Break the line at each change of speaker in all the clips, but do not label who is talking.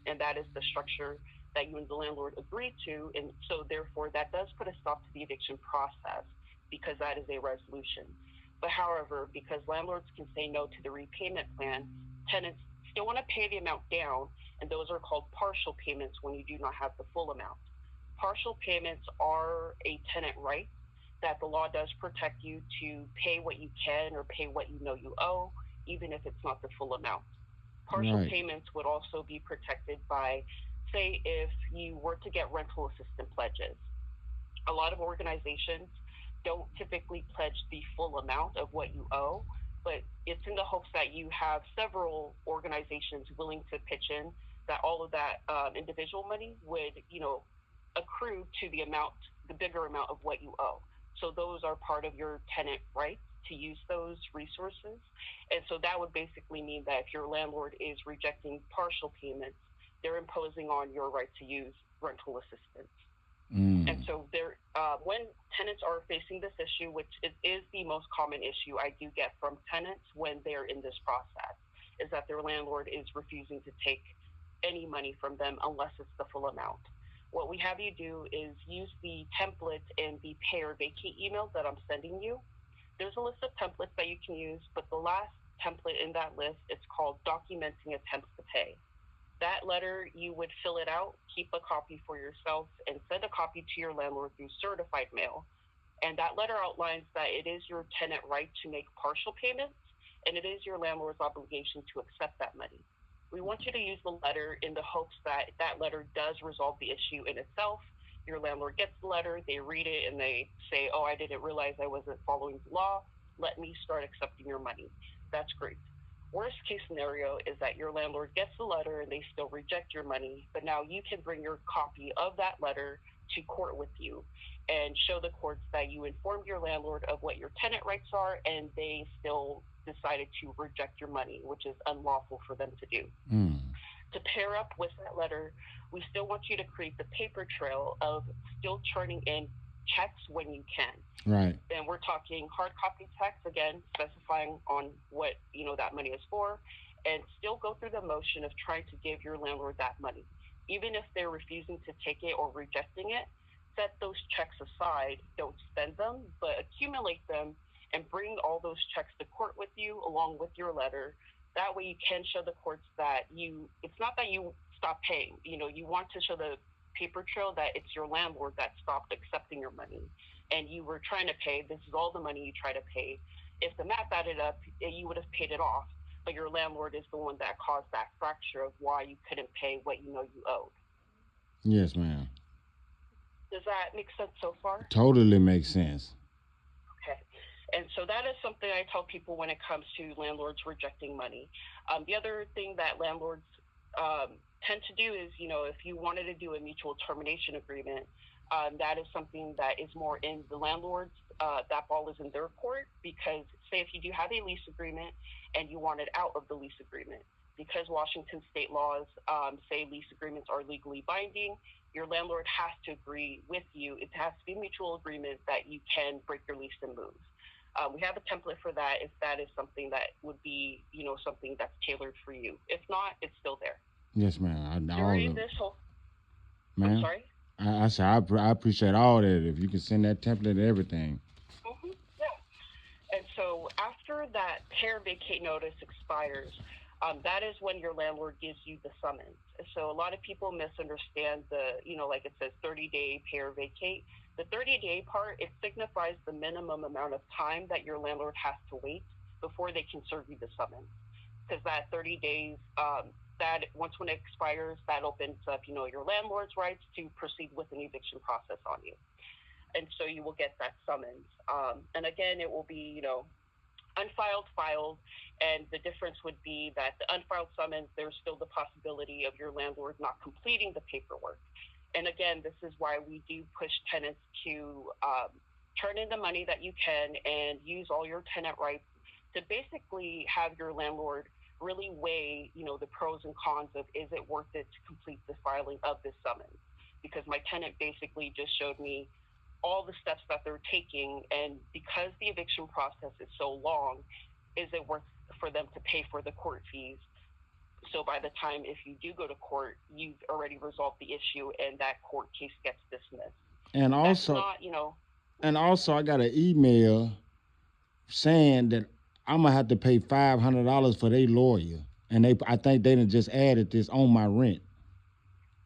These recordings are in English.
and that is the structure that you and the landlord agreed to. And so, therefore, that does put a stop to the eviction process because that is a resolution. But however, because landlords can say no to the repayment plan, tenants still want to pay the amount down, and those are called partial payments when you do not have the full amount. Partial payments are a tenant right that the law does protect you to pay what you can or pay what you know you owe, even if it's not the full amount. Partial
Right.
payments would also be protected by, say, if you were to get rental assistance pledges. A lot of organizations don't typically pledge the full amount of what you owe, but it's in the hopes that you have several organizations willing to pitch in, that all of that individual money would, accrue to the amount, the bigger amount of what you owe. So those are part of your tenant rights to use those resources. And so that would basically mean that if your landlord is rejecting partial payments, they're imposing on your right to use rental assistance. And
Mm.
so when tenants are facing this issue, which is the most common issue I do get from tenants when they're in this process, is that their landlord is refusing to take any money from them unless it's the full amount. What we have you do is use the template in the pay or vacate email that I'm sending you. There's a list of templates that you can use, but the last template in that list, it's called Documenting Attempts to Pay. That letter, you would fill it out, keep a copy for yourself, and send a copy to your landlord through certified mail. And that letter outlines that it is your tenant right to make partial payments, and it is your landlord's obligation to accept that money. We want you to use the letter in the hopes that that letter does resolve the issue in itself. Your landlord gets the letter, they read it, and they say, oh, I didn't realize I wasn't following the law. Let me start accepting your money. That's great. Worst case scenario is that your landlord gets the letter and they still reject your money, but now you can bring your copy of that letter to court with you and show the courts that you informed your landlord of what your tenant rights are and they still decided to reject your money, which is unlawful for them to do.
Mm.
To pair up with that letter, we still want you to create the paper trail of still turning in checks when you can.
Right.
And we're talking hard copy checks, again, specifying on what that money is for, and still go through the motion of trying to give your landlord that money. Even if they're refusing to take it or rejecting it, set those checks aside, don't spend them, but accumulate them and bring all those checks to court with you along with your letter. That way you can show the courts that it's not that you stop paying. You want to show the paper trail that it's your landlord that stopped accepting your money and you were trying to pay. This is all the money you try to pay. If the math added up, you would have paid it off, but your landlord is the one that caused that fracture of why you couldn't pay what you owed.
Yes, ma'am.
Does that make sense so far?
Totally makes sense.
Okay. And so that is something I tell people when it comes to landlords rejecting money. The other thing that landlords tend to do is, if you wanted to do a mutual termination agreement, that is something that is more in the landlord's, that ball is in their court, because say if you do have a lease agreement and you wanted out of the lease agreement, because Washington state laws say lease agreements are legally binding, your landlord has to agree with you. It has to be a mutual agreement that you can break your lease and move. We have a template for that if that is something that would be, something that's tailored for you. If not, it's still there.
Yes, ma'am. All
During
the
this whole, I'm
ma'am.
sorry.
I said I appreciate all that. If you can send that template and everything.
Yeah. And so after that pair vacate notice expires, that is when your landlord gives you the summons. So a lot of people misunderstand like it says 30-day pair vacate. The 30-day part, it signifies the minimum amount of time that your landlord has to wait before they can serve you the summons. Because that 30 days, that once when it expires, that opens up, your landlord's rights to proceed with an eviction process on you. And so you will get that summons. And again, it will be, unfiled, filed, and the difference would be that the unfiled summons, there's still the possibility of your landlord not completing the paperwork. And again, this is why we do push tenants to turn in the money that you can and use all your tenant rights to basically have your landlord really weigh, the pros and cons of is it worth it to complete the filing of this summons? Because my tenant basically just showed me all the steps that they're taking, and because the eviction process is so long, is it worth for them to pay for the court fees So by the time if you do go to court, you've already resolved the issue and that court case gets dismissed.
And
That's
also,
not,
I got an email saying that I'm gonna have to pay $500 for their lawyer, and I think they done just added this on my rent.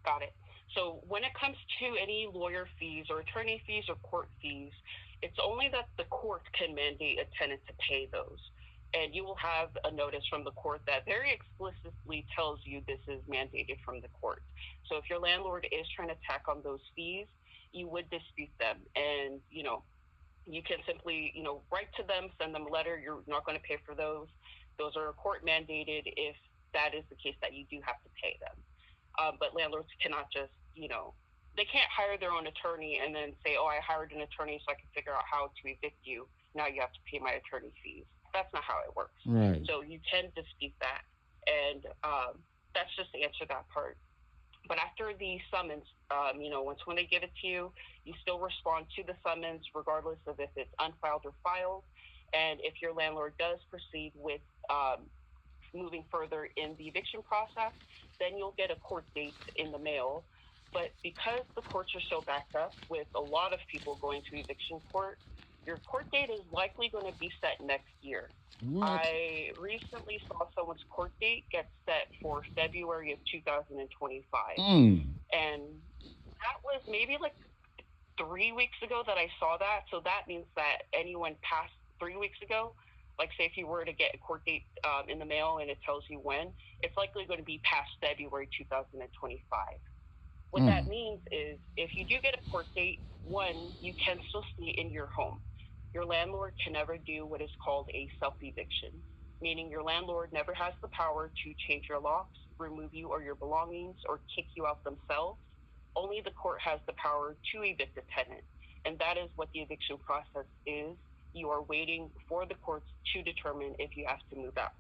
got it. So when it comes to any lawyer fees or attorney fees or court fees, it's only that the court can mandate a tenant to pay those. And you will have a notice from the court that very explicitly tells you this is mandated from the court. So if your landlord is trying to tack on those fees, you would dispute them. And, you can simply, write to them, send them a letter. You're not going to pay for those. Those are court mandated if that is the case that you do have to pay them. But landlords cannot just, they can't hire their own attorney and then say, oh, I hired an attorney so I can figure out how to evict you. Now you have to pay my attorney fees. That's not how it works.
Right.
So you can dispute that. And that's just to answer that part. But after the summons, once when they give it to you, you still respond to the summons regardless of if it's unfiled or filed. And if your landlord does proceed with moving further in the eviction process, then you'll get a court date in the mail. But because the courts are so backed up with a lot of people going to eviction court, your court date is likely going to be set next year.
What?
I recently saw someone's court date get set for February of 2025. And that was maybe like 3 weeks ago that I saw that. So that means that anyone past 3 weeks ago, like say if you were to get a court date in the mail and it tells you when, it's likely going to be past February 2025. What that means is if you do get a court date, one, you can still stay in your home. Your landlord can never do what is called a self-eviction, meaning your landlord never has the power to change your locks, remove you or your belongings, or kick you out themselves. Only the court has the power to evict a tenant, and that is what the eviction process is. You are waiting for the courts to determine if you have to move out.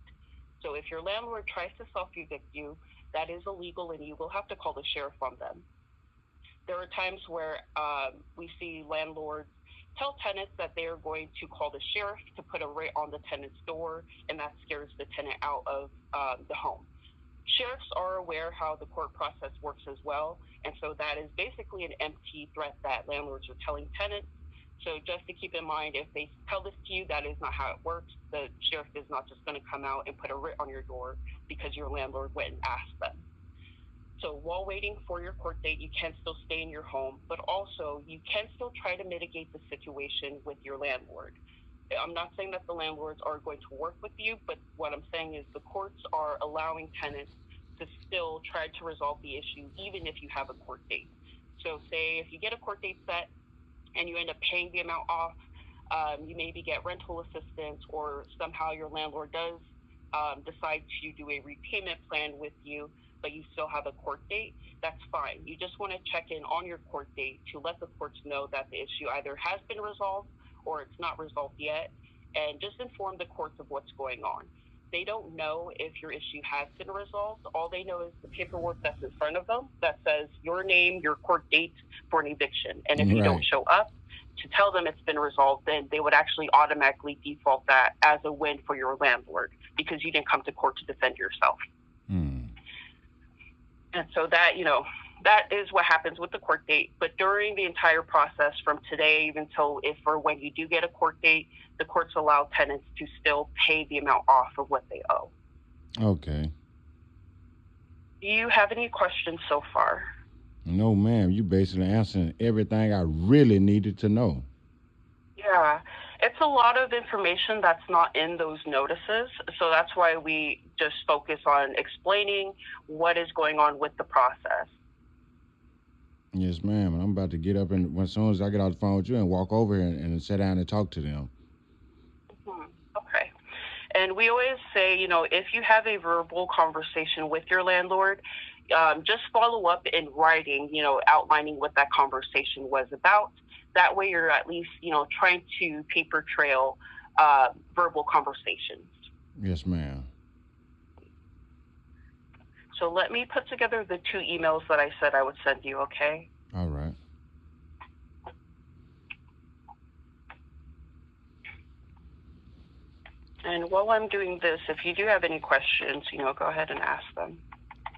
So if your landlord tries to self-evict you, that is illegal and you will have to call the sheriff on them. There are times where we see landlords tell tenants that they are going to call the sheriff to put a writ on the tenant's door, and that scares the tenant out of the home. Sheriffs are aware how the court process works as well, and so that is basically an empty threat that landlords are telling tenants. So just to keep in mind, if they tell this to you, that is not how it works. The sheriff is not just going to come out and put a writ on your door because your landlord went and asked them. So while waiting for your court date, you can still stay in your home, but also you can still try to mitigate the situation with your landlord. I'm not saying that the landlords are going to work with you, but what I'm saying is the courts are allowing tenants to still try to resolve the issue, even if you have a court date. So say if you get a court date set and you end up paying the amount off, you maybe get rental assistance, or somehow your landlord does decide to do a repayment plan with you, but you still have a court date, that's fine. You just want to check in on your court date to let the courts know that the issue either has been resolved or it's not resolved yet, and just inform the courts of what's going on. They don't know if your issue has been resolved. All they know is the paperwork that's in front of them that says your name, your court date for an eviction. And if you don't show up to tell them it's been resolved, then they would actually automatically default that as a win for your landlord because you didn't come to court to defend yourself. And so that, that is what happens with the court date. But during the entire process from today even till if or when you do get a court date, the courts allow tenants to still pay the amount off of what they owe.
Okay.
Do you have any questions so far?
No, ma'am. You basically answering everything I really needed to know.
Yeah. It's a lot of information that's not in those notices. So that's why we just focus on explaining what is going on with the process.
Yes, ma'am. And I'm about to get up and as soon as I get off the phone with you and walk over here and sit down and talk to them.
Okay. And we always say, if you have a verbal conversation with your landlord, just follow up in writing, outlining what that conversation was about. That way you're at least, trying to paper trail verbal conversations.
Yes, ma'am.
So let me put together the 2 emails that I said I would send you, okay?
All right.
And while I'm doing this, if you do have any questions, go ahead and ask them.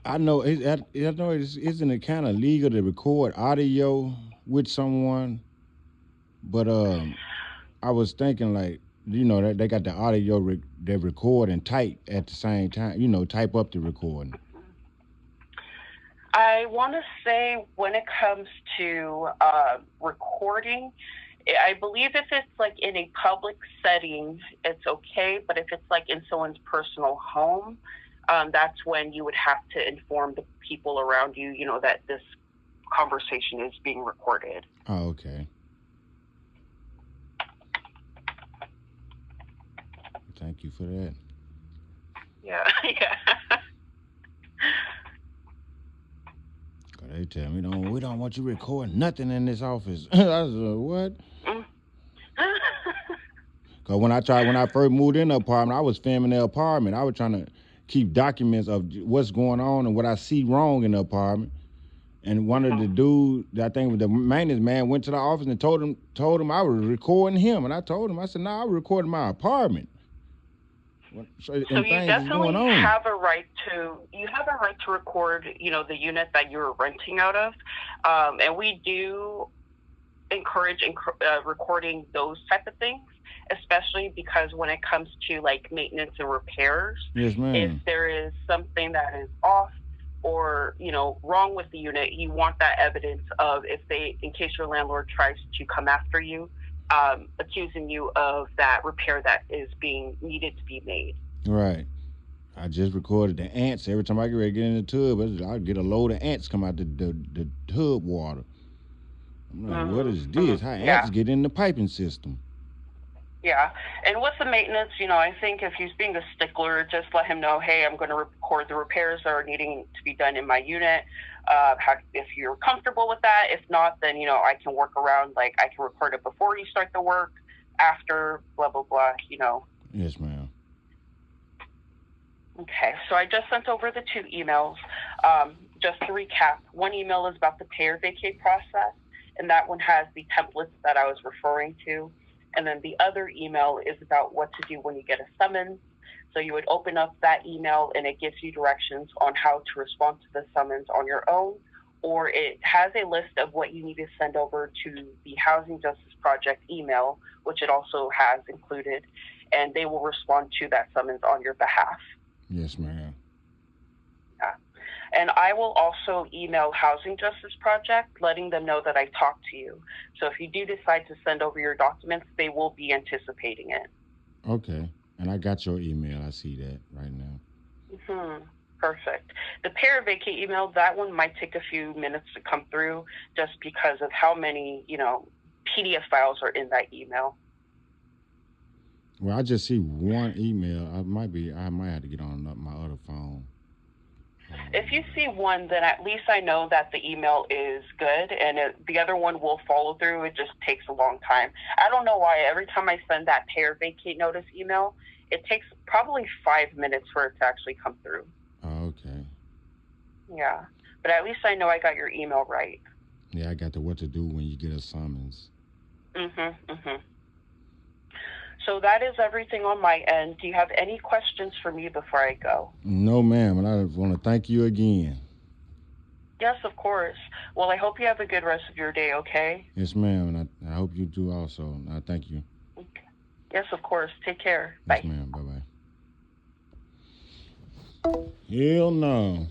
I know. I know. Isn't it kind of legal to record audio with someone? But I was thinking like, that they got the audio they record and type at the same time. Type up the recording.
I want to say when it comes to recording, I believe if it's like in a public setting, it's okay. But if it's like in someone's personal home, that's when you would have to inform the people around you, that this conversation is being recorded.
Oh, okay. Thank you for that.
Yeah, yeah.
They tell me, we don't want you recording nothing in this office. I was like, what? Because when I first moved in the apartment, I was filming the apartment. I was trying to keep documents of what's going on and what I see wrong in the apartment. And one of the dudes, I think the maintenance man, went to the office and told him I was recording him. And I told him, I said, I was recording my apartment.
So you definitely have a right to record, the unit that you're renting out of. And we do encourage recording those type of things, especially because when it comes to like maintenance and repairs,
yes, ma'am.
If there is something that is off or, wrong with the unit, you want that evidence of in case your landlord tries to come after you, accusing you of that repair that is needed to be made.
Right. I just recorded the ants. Every time I get ready to get in the tub, I get a load of ants come out the tub water. I'm like, what is this? How ants get in the piping system?
Yeah. And with the maintenance, I think if he's being a stickler, just let him know, hey, I'm going to record the repairs that are needing to be done in my unit. If you're comfortable with that. If not, then, I can work around, like I can record it before you start the work, after, blah, blah, blah,
Yes, ma'am.
Okay, so I just sent over the 2 emails. Just to recap, one email is about the pay or vacate process, and that one has the templates that I was referring to. And then the other email is about what to do when you get a summons. So you would open up that email and it gives you directions on how to respond to the summons on your own, or it has a list of what you need to send over to the Housing Justice Project email, which it also has included, and they will respond to that summons on your behalf.
Yes, ma'am.
Yeah. And I will also email Housing Justice Project, letting them know that I talked to you. So if you do decide to send over your documents, they will be anticipating it.
Okay. And I got your email. I see that right now.
Perfect. The pay or vacate email, that one might take a few minutes to come through just because of how many, PDF files are in that email.
Well, I just see one email. I might have to get on my other phone.
If you see one, then at least I know that the email is good, and the other one will follow through. It just takes a long time. I don't know why. Every time I send that pay or vacate notice email, it takes probably 5 minutes for it to actually come through.
Oh, okay.
Yeah, but at least I know I got your email right.
Yeah, I got the what to do when you get a summons.
So that is everything on my end. Do you have any questions for me before I go?
No, ma'am, and I want to thank you again.
Yes, of course. Well, I hope you have a good rest of your day, okay?
Yes, ma'am, and I hope you do also. Thank you.
Okay. Yes, of course. Take care.
Yes,
Bye.
ma'am. Bye-bye. Hell no.